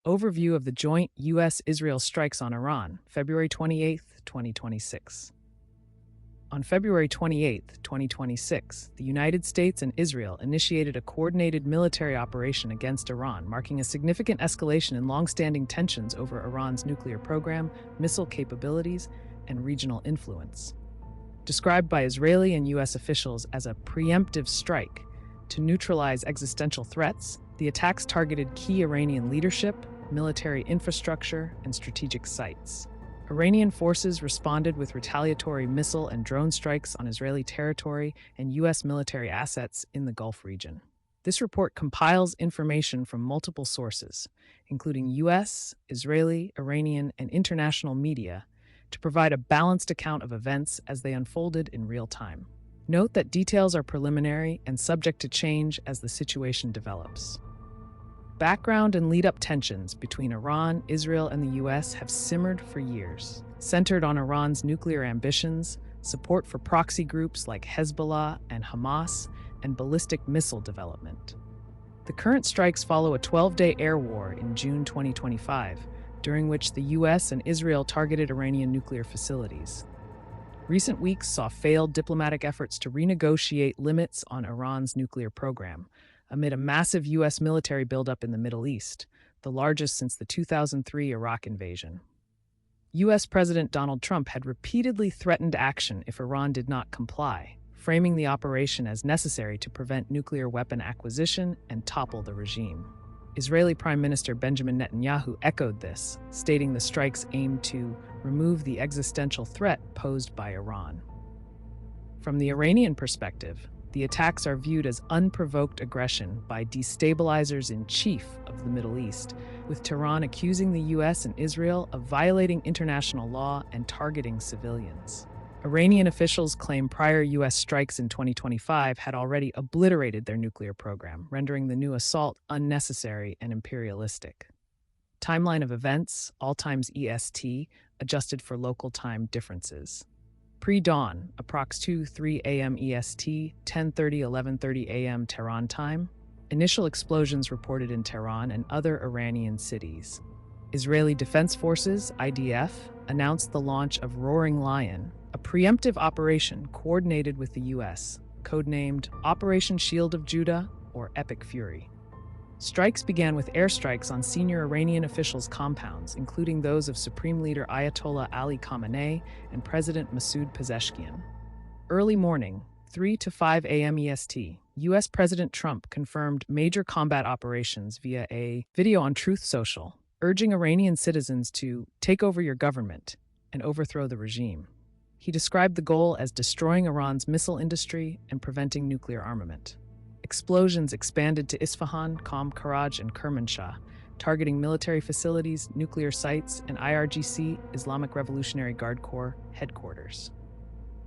Overview of the joint U.S.-Israel strikes on Iran, February 28, 2026. On February 28, 2026, the United States and Israel initiated a coordinated military operation against Iran, marking a significant escalation in long-standing tensions over Iran's nuclear program, missile capabilities, and regional influence. Described by Israeli and U.S. officials as a preemptive strike to neutralize existential threats, the attacks targeted key Iranian leadership, military infrastructure, and strategic sites. Iranian forces responded with retaliatory missile and drone strikes on Israeli territory and U.S. military assets in the Gulf region. This report compiles information from multiple sources, including U.S., Israeli, Iranian, and international media, to provide a balanced account of events as they unfolded in real time. Note that details are preliminary and subject to change as the situation develops. Background and lead-up tensions between Iran, Israel, and the U.S. have simmered for years, centered on Iran's nuclear ambitions, support for proxy groups like Hezbollah and Hamas, and ballistic missile development. The current strikes follow a 12-day air war in June 2025, during which the U.S. and Israel targeted Iranian nuclear facilities. Recent weeks saw failed diplomatic efforts to renegotiate limits on Iran's nuclear program, amid a massive U.S. military buildup in the Middle East, the largest since the 2003 Iraq invasion. U.S. President Donald Trump had repeatedly threatened action if Iran did not comply, framing the operation as necessary to prevent nuclear weapon acquisition and topple the regime. Israeli Prime Minister Benjamin Netanyahu echoed this, stating the strikes aimed to remove the existential threat posed by Iran. From the Iranian perspective, the attacks are viewed as unprovoked aggression by destabilizers-in-chief of the Middle East, with Tehran accusing the U.S. and Israel of violating international law and targeting civilians. Iranian officials claim prior U.S. strikes in 2025 had already obliterated their nuclear program, rendering the new assault unnecessary and imperialistic. Timeline of events, all times EST, adjusted for local time differences. Pre-dawn, approx 2:03 a.m. EST, 10:30-11:30 a.m. Tehran time. Initial explosions reported in Tehran and other Iranian cities. Israeli Defense Forces, IDF, announced the launch of Roaring Lion, a preemptive operation coordinated with the U.S., codenamed Operation Shield of Judah or Epic Fury. Strikes began with airstrikes on senior Iranian officials' compounds, including those of Supreme Leader Ayatollah Khamenei and President Pezeshkian. Early morning, 3 to 5 a.m. EST, U.S. President Trump confirmed major combat operations via a video on Truth Social, urging Iranian citizens to take over your government and overthrow the regime. He described the goal as destroying Iran's missile industry and preventing nuclear armament. Explosions expanded to Isfahan, Qom, Karaj, and Kermanshah, targeting military facilities, nuclear sites, and IRGC, Islamic Revolutionary Guard Corps, headquarters.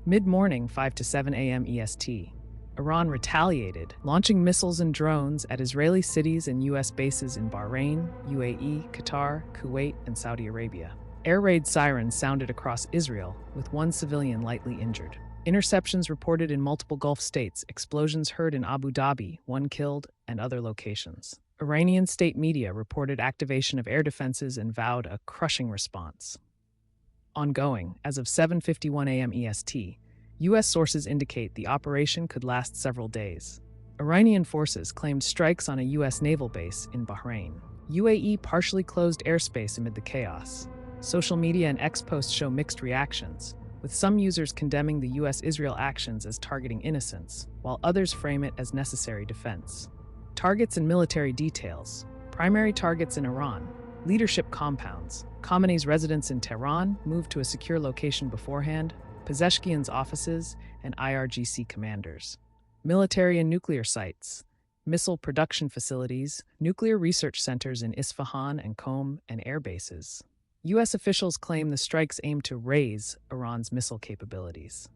Mid-morning, 5 to 7 a.m. EST, Iran retaliated, launching missiles and drones at Israeli cities and U.S. bases in Bahrain, UAE, Qatar, Kuwait, and Saudi Arabia. Air raid sirens sounded across Israel, with one civilian lightly injured. Interceptions reported in multiple Gulf states, explosions heard in Abu Dhabi, one killed, and other locations. Iranian state media reported activation of air defenses and vowed a crushing response. Ongoing, as of 7:51 a.m. EST, U.S. sources indicate the operation could last several days. Iranian forces claimed strikes on a U.S. naval base in Bahrain. UAE partially closed airspace amid the chaos. Social media and X posts show mixed reactions, with some users condemning the U.S.-Israel actions as targeting innocents, while others frame it as necessary defense. Targets and military details. Primary targets in Iran. Leadership compounds. Khamenei's residence in Tehran moved to a secure location beforehand. Pezeshkian's offices and IRGC commanders. Military and nuclear sites. Missile production facilities, nuclear research centers in Isfahan and Qom, and air bases. U.S. officials claim the strikes aim to raise Iran's missile capabilities.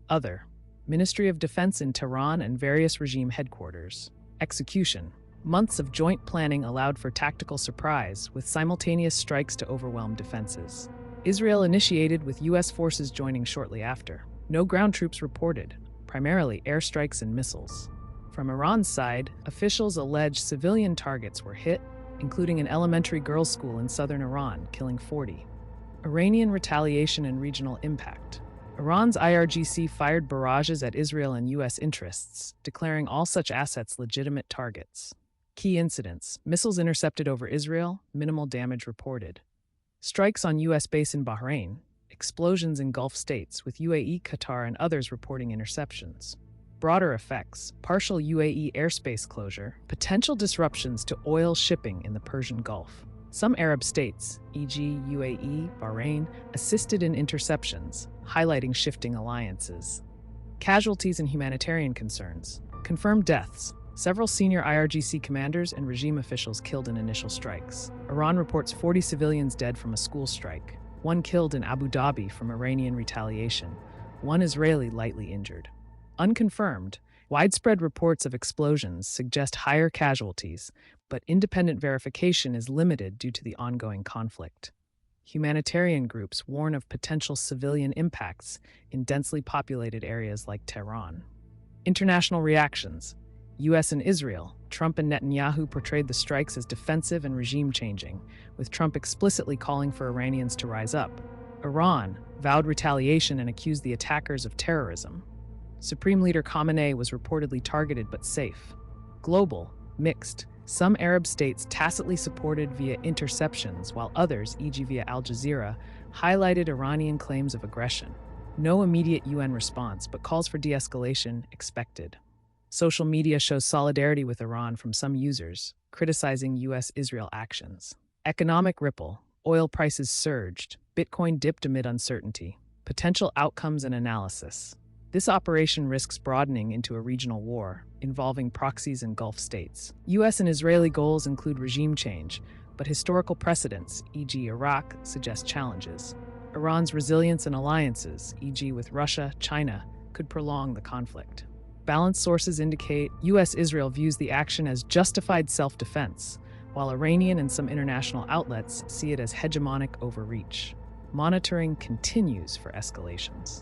Other. Ministry of Defense in Tehran and various regime headquarters. Execution. Months of joint planning allowed for tactical surprise, with simultaneous strikes to overwhelm defenses. Israel initiated, with U.S. forces joining shortly after. No ground troops reported, primarily airstrikes and missiles. From Iran's side, officials allege civilian targets were hit, including an elementary girls' school in southern Iran, killing 40. Iranian retaliation and regional impact. Iran's IRGC fired barrages at Israel and U.S. interests, declaring all such assets legitimate targets. Key incidents: missiles intercepted over Israel, minimal damage reported. Strikes on U.S. base in Bahrain, explosions in Gulf states, with UAE, Qatar, and others reporting interceptions. Broader effects: partial UAE airspace closure, potential disruptions to oil shipping in the Persian Gulf. Some Arab states, e.g. UAE, Bahrain, assisted in interceptions, highlighting shifting alliances. Casualties and humanitarian concerns. Confirmed deaths: several senior IRGC commanders and regime officials killed in initial strikes. Iran reports 40 civilians dead from a school strike. One killed in Abu Dhabi from Iranian retaliation. One Israeli lightly injured. Unconfirmed, widespread reports of explosions suggest higher casualties, but independent verification is limited due to the ongoing conflict. Humanitarian groups warn of potential civilian impacts in densely populated areas like Tehran. International reactions. U.S. and Israel. Trump and Netanyahu portrayed the strikes as defensive and regime-changing, with Trump explicitly calling for Iranians to rise up. Iran vowed retaliation and accused the attackers of terrorism. Supreme Leader Khamenei was reportedly targeted but safe. Global, mixed. Some Arab states tacitly supported via interceptions, while others, e.g. via Al Jazeera, highlighted Iranian claims of aggression. No immediate UN response, but calls for de-escalation expected. Social media shows solidarity with Iran from some users, criticizing U.S.-Israel actions. Economic ripple. Oil prices surged. Bitcoin dipped amid uncertainty. Potential outcomes and analysis. This operation risks broadening into a regional war, involving proxies in Gulf states. U.S. and Israeli goals include regime change, but historical precedents, e.g. Iraq, suggest challenges. Iran's resilience and alliances, e.g. with Russia, China, could prolong the conflict. Balanced sources indicate U.S.-Israel views the action as justified self-defense, while Iranian and some international outlets see it as hegemonic overreach. Monitoring continues for escalations.